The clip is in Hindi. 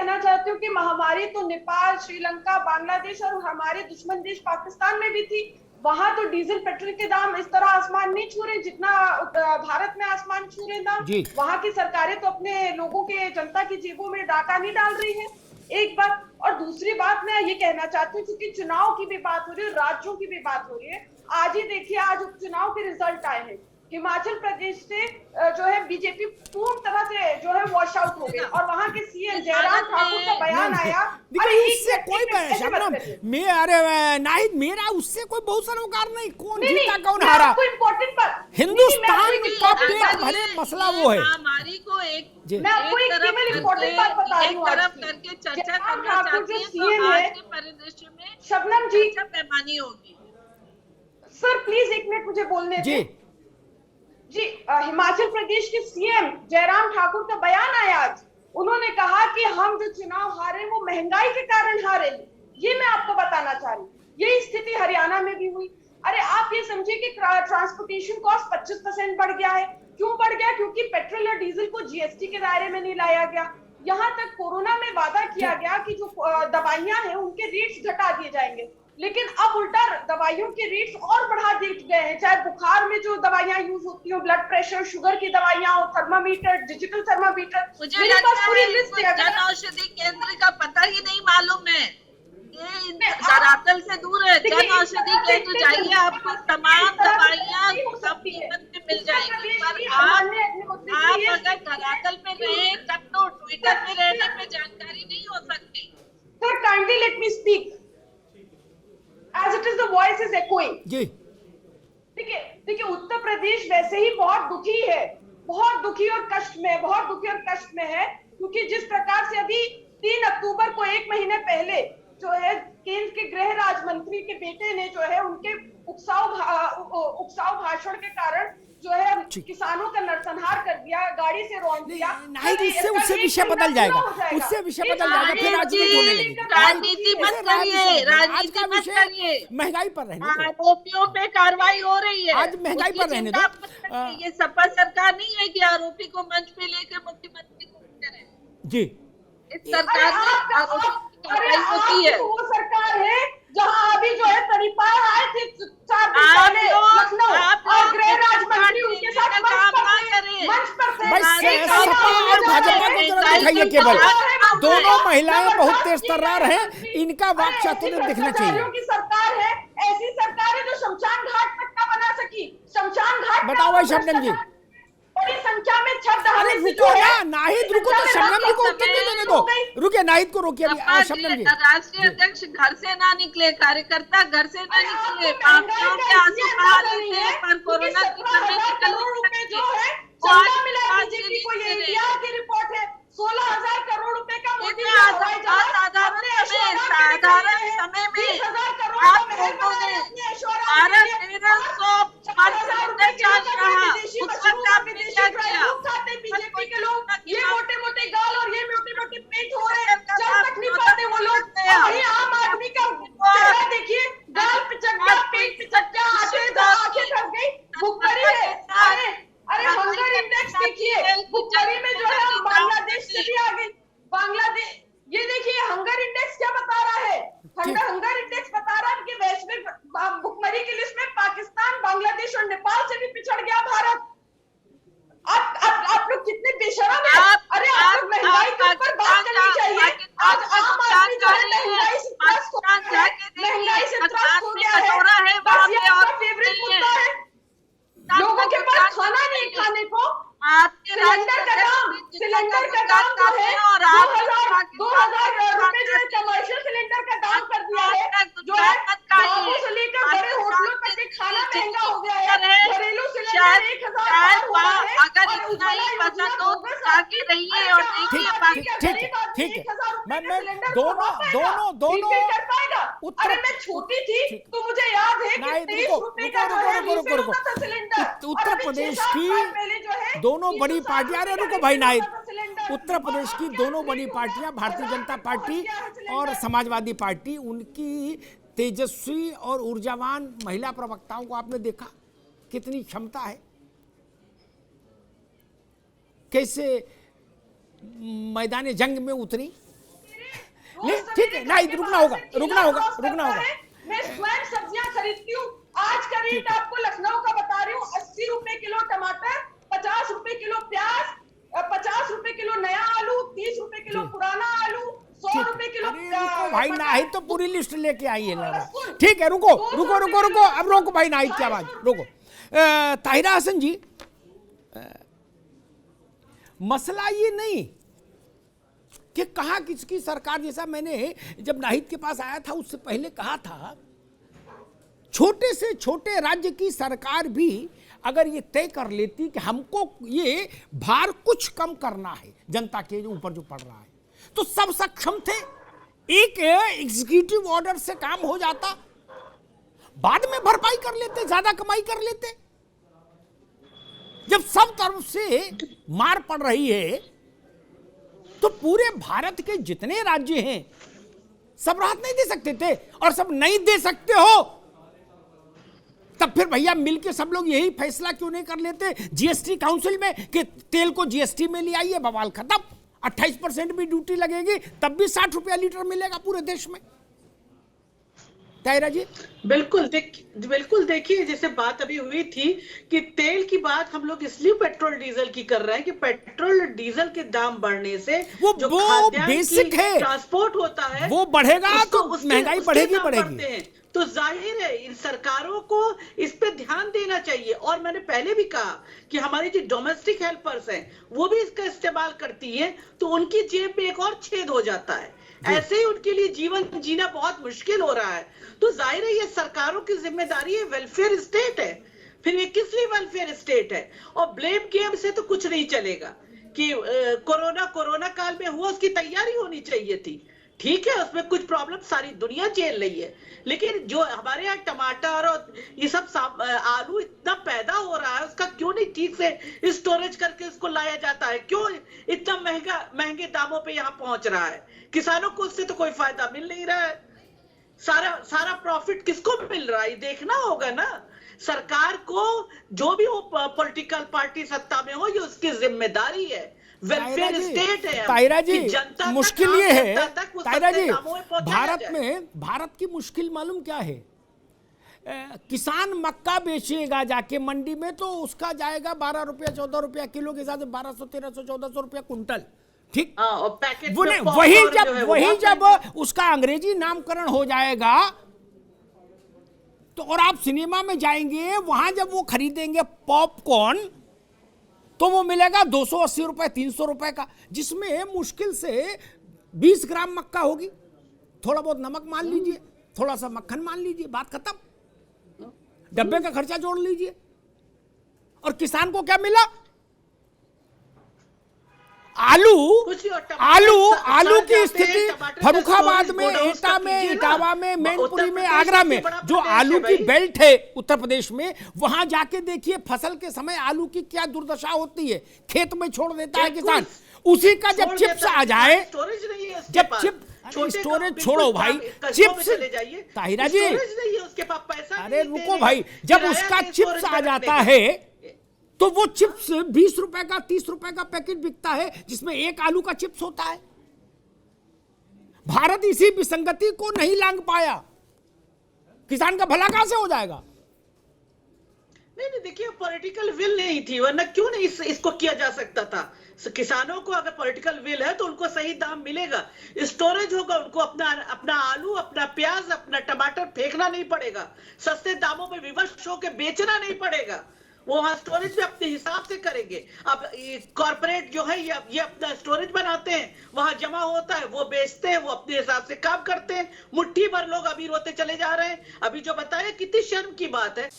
कहना चाहती हूँ कि महामारी तो नेपाल, श्रीलंका, बांग्लादेश और हमारे दुश्मन देश पाकिस्तान में भी थी। वहां तो डीजल पेट्रोल के दाम इस तरह आसमान नहीं छू रहे जितना भारत में आसमान छू रहे दाम। जी वहां की सरकारें तो अपने लोगों के, जनता की जेबों में डाका नहीं डाल रही है। एक बात। और दूसरी बात मैं ये कहना चाहती हूँ, क्योंकि चुनाव की भी बात हो रही है, राज्यों की भी बात हो रही है। आज ही देखिए, आज उपचुनाव के रिजल्ट आए हैं। हिमाचल प्रदेश से जो है बीजेपी पूर्ण तरह से जो है वॉश आउट हो गई, और वहां के सीएम जयराम ठाकुर का बयान आया। अरे उससे कोई शबनम मैं अरे नाहिद मेरा उससे कोई बहुत सरोकार नहीं, कौन जीता कौन हारा, इम्पोर्टेंट बात हिंदुस्तान का पेट भरे मसला वो है। महामारी को मैं आपको एक केवल इम्पोर्टेंट बात बता रही हूँ। तरफ करके चर्चा करना चाहती है, तो आज के परिदृश्य में शबनम जी बेमानी होगी। सर प्लीज एक मिनट मुझे बोलने जी जी। हिमाचल प्रदेश के सीएम जयराम ठाकुर का बयान आया आज। उन्होंने कहा कि हम जो चुनाव हारे वो महंगाई के कारण हारे। ये मैं आपको बताना चाह रही हूँ। यही स्थिति हरियाणा में भी हुई। अरे आप ये समझिए कि ट्रांसपोर्टेशन कॉस्ट 25% बढ़ गया है। क्यों बढ़ गया? क्योंकि पेट्रोल और डीजल को जीएसटी के दायरे में नहीं लाया गया। यहाँ तक कोरोना में वादा किया गया कि जो दवाइयां हैं उनके रेट्स घटा दिए जाएंगे, लेकिन अब उल्टा दवाइयों के रेट्स और बढ़ा दिए गए हैं। चाहे बुखार में जो दवाइयां यूज होती हो, ब्लड प्रेशर, शुगर की दवाइयां हो, थर्मामीटर, डिजिटल थर्मामीटर, मुझे लगता है जन औषधि केंद्र का पता ही नहीं मालूम है। ये धरातल से दूर है। जन औषधि केंद्र जाइए, आपको तमाम दवाइयां कम कीमत में मिल जाएंगी। पर आप अगर धरातल में रहे तब तो ट्विटर में रहने में जानकारी नहीं हो सकती। Sir kindly let me speak as it is the voice is echoing। जी देखिए उत्तर प्रदेश वैसे ही बहुत दुखी है, बहुत दुखी और कष्ट में, बहुत दुखी और कष्ट में है। क्योंकि जिस प्रकार से अभी 3 अक्टूबर को, एक महीने पहले जो है केंद्र के गृह राज्य मंत्री के बेटे ने जो है उनके उकसाव भाषण के कारण जो है किसानों का नरसंहार कर दिया, गाड़ी से रौंद दिया। नहीं उससे विषय बदल जाएगा, उससे विषय बदल जाएगा, फिर राजनीति मत करिए, राजनीति मत करिए। महंगाई पर रहने दो, आरोपियों पे कार्रवाई हो रही है। आज महंगाई पर रहने दो। ये सपा सरकार नहीं है कि आरोपी को मंच पे लेकर मुख्यमंत्री को करे। जी इस सरकार ने आरोपी की कार्रवाई को की है। वो सरकार है जहां अभी जो है तरीपाल आए थे 4 दिन पहले लखनऊ, और गृह राज्य मंत्री उनके साथ मंच पर थे। सपा और भाजपा को जरा दिखाइए, केवल दोनों महिलाएं बहुत तेज तर्रार हैं, इनका वाक चातुर्य दिखना चाहिए। की सरकार है, ऐसी सरकार है जो शमशान घाट तक का बना सकी। शमशान घाट बताओ भाई शबनम जी। बड़ी संख्या में छत अरे रुको ना नाहिद, रुको तो शबनम जी को उत्तर देने दो। रुके नाहिद को रोकिए अभी। शबनम जी, राष्ट्रीय अध्यक्ष घर से ना निकले, कार्यकर्ता घर से ना निकले, पापियों के आंसू बहा लेते हैं, पर कोरोना की समय निकल जो है चंदा मिला बीजेपी को। ये इंडिया की रिपोर्ट है। 16,000 करोड़ रुपए का मोदी साधारण समय में आप लोगों ने भारत 1300 चार्ज रहा, उस वक्त आपने क्या किया? बीजेपी के लोग ये मोटे मोटे गाल और ये मोटे मोटे पेट हो रहे हैं, चल तक नहीं पाते वो लोग। वही आम आदमी का चेहरा देखिए, गाल पिचक गया, पेट पिचक गया, आंखें फंस गई, भुखमरी है। अरे हंगर इंडेक्स देखिए, भुखमरी में जो है बांग्लादेश से भी आगे। बांग्लादेश, ये देखिए हंगर इंडेक्स क्या बता रहा है। हंगर इंडेक्स बता रहा है कि वैश्विक भुखमरी की लिस्ट में पाकिस्तान, बांग्लादेश और नेपाल से भी पिछड़ गया भारत। आप लोग कितने बेशरम हैं। अरे आप लोग महंगाई के ऊपर बात करनी चाहिए। आज आम आदमी जो है महंगाई से त्रस्त हो गया है। बस ये आपका फेवरेट मुद्दा है। लोगों के पास खाना नहीं खाने को। सिलेंडर का दाम जो है 2,000 रुपए जो है कमर्शियल सिलेंडर का दाम कर दिया है। जो है ढाबों से लेकर बड़े होटलों तक के खाना महंगा हो गया है। घरेलू सिलेंडर 1,000 हुआ है। अगर इतना ही पसंद हो आगे रहिए और देखिए। ठीक है, मैं दोनों कर पाएगा। अरे मैं छोटी थी तो मुझे याद है कि 23 रुपए का सिलेंडर। उत्तर प्रदेश की दोनों बड़ी पार्टियां, अरे रुको भाई नाहिद, उत्तर प्रदेश की दोनों बड़ी पार्टियां भारतीय जनता पार्टी और समाजवादी पार्टी, उनकी तेजस्वी और ऊर्जावान महिला प्रवक्ताओं को आपने देखा कितनी क्षमता है, कैसे मैदान जंग में उतरी, ठीक है, नहीं रुकना होगा, रुकना होगा, रुकना होगा। मैं स्वयं सब्जियां खरीदती हूँ। आज का रेट आपको लखनऊ का बता रही हूँ, 80 रुपए किलो टमाटर, 50 रुपए किलो प्याज, 50 रुपए किलो नया आलू, 30 रुपए किलो पुराना आलू, 100 रुपए किलो। भाई नाहिद तो पूरी लिस्ट लेके आई है लगा। ठीक है, रुको रुको रुको रुको, अब रोको भाई नाहिद की आवाज रोको। ताहिरा हसन जी, मसला ये नहीं कि कहा किसकी सरकार, जैसा मैंने जब नाहिद के पास आया था उससे पहले कहा था, छोटे से छोटे राज्य की सरकार भी अगर ये तय कर लेती कि हमको ये भार कुछ कम करना है जनता के ऊपर जो पड़ रहा है, तो सब सक्षम थे, एक एग्जीक्यूटिव ऑर्डर से काम हो जाता, बाद में भरपाई कर लेते, ज्यादा कमाई कर लेते। जब सब तरफ से मार पड़ रही है तो पूरे भारत के जितने राज्य हैं सब राहत नहीं दे सकते थे, और सब नहीं दे सकते हो तब फिर भैया मिलके सब लोग यही फैसला क्यों नहीं कर लेते जीएसटी काउंसिल में कि तेल को जीएसटी में ले आइए, बवाल खत्म, 28% भी ड्यूटी लगेगी तब भी 60 रुपया लीटर मिलेगा पूरे देश में। ताहिरा जी बिल्कुल देखिए, जैसे बात अभी हुई थी कि तेल की बात हम लोग इसलिए पेट्रोल डीजल की कर रहे हैं कि पेट्रोल डीजल के दाम बढ़ने से वो बेसिक है, ट्रांसपोर्ट होता है वो बढ़ेगा तो महंगाई बढ़ेगी। तो जाहिर है इन सरकारों को इस पे ध्यान देना चाहिए। और मैंने पहले भी कहा कि हमारी जो डोमेस्टिक हेल्पर्स हैं वो भी इसका इस्तेमाल करती है, तो उनकी जेब में एक और छेद हो जाता है, ऐसे ही उनके लिए जीवन जीना बहुत मुश्किल हो रहा है। तो जाहिर है ये सरकारों की जिम्मेदारी है, वेलफेयर स्टेट है, फिर ये किस लिए वेलफेयर स्टेट है। और ब्लेम गेम से तो कुछ नहीं चलेगा कि कोरोना काल में हुआ, उसकी तैयारी होनी चाहिए थी, ठीक है, उसमें कुछ प्रॉब्लम सारी दुनिया झेल रही है, लेकिन जो हमारे यहाँ टमाटर और ये सब आलू इतना पैदा हो रहा है, उसका क्यों नहीं ठीक से स्टोरेज करके उसको लाया जाता है, क्यों इतना महंगे दामों पे यहाँ पहुंच रहा है। किसानों को उससे तो कोई फायदा मिल नहीं रहा है, सारा प्रॉफिट किसको मिल रहा है देखना होगा ना। सरकार को जो भी हो पॉलिटिकल पार्टी सत्ता में हो, ये उसकी जिम्मेदारी है, वेलफेयर स्टेट है। ताहिरा जी मुश्किल ये है, ताहिरा जी भारत की मुश्किल मालूम क्या है, किसान मक्का बेचेगा जाके मंडी में तो उसका जाएगा 12 रुपया 14 रुपया किलो के हिसाब से 1200 1300 1400 रुपया कुंटल, ठीक। वही जब उसका अंग्रेजी नामकरण हो जाएगा तो, और आप सिनेमा में जाएंगे वहां जब वो खरीदेंगे पॉपकॉर्न तो वो मिलेगा 280 रुपए 300 रुपए का, जिसमें मुश्किल से 20 ग्राम मक्का होगी, थोड़ा बहुत नमक मान लीजिए, थोड़ा सा मक्खन मान लीजिए, बात खत्म, डब्बे का खर्चा जोड़ लीजिए। और किसान को क्या मिला, आलू की स्थिति फर्रुखाबाद में, एटा में, इटावा में, मैनपुरी में, आगरा में, जो आलू की बेल्ट है उत्तर प्रदेश में, वहां जाके देखिए फसल के समय आलू की क्या दुर्दशा होती है, खेत में छोड़ देता है किसान, उसी का जब चिप्स आ जाए, जब स्टोरेज छोड़ो भाई, चिप्स, ताहिरा जी अरे रुको भाई, जब उसका चिप्स आ जाता है तो वो चिप्स 20 रुपए का 30 रुपए का पैकेट बिकता है, जिसमें एक आलू का चिप्स होता है। भारत इसी विसंगति को नहीं लांघ पाया, किसान का भला कहां से हो जाएगा। नहीं देखिए, पॉलिटिकल विल नहीं थी, वरना क्यों नहीं इसको किया जा सकता था। किसानों को अगर पॉलिटिकल विल है तो उनको सही दाम मिलेगा, स्टोरेज होगा, उनको अपना आलू, अपना प्याज, अपना टमाटर फेंकना नहीं पड़ेगा, सस्ते दामों में विवश होकर बेचना नहीं पड़ेगा, वो वहां स्टोरेज भी अपने हिसाब से करेंगे। अब कॉर्पोरेट जो है ये अपना स्टोरेज बनाते हैं, वहां जमा होता है, वो बेचते हैं, वो अपने हिसाब से काम करते हैं, मुट्ठी भर लोग अमीर होते चले जा रहे हैं। अभी जो बताया कितनी शर्म की बात है।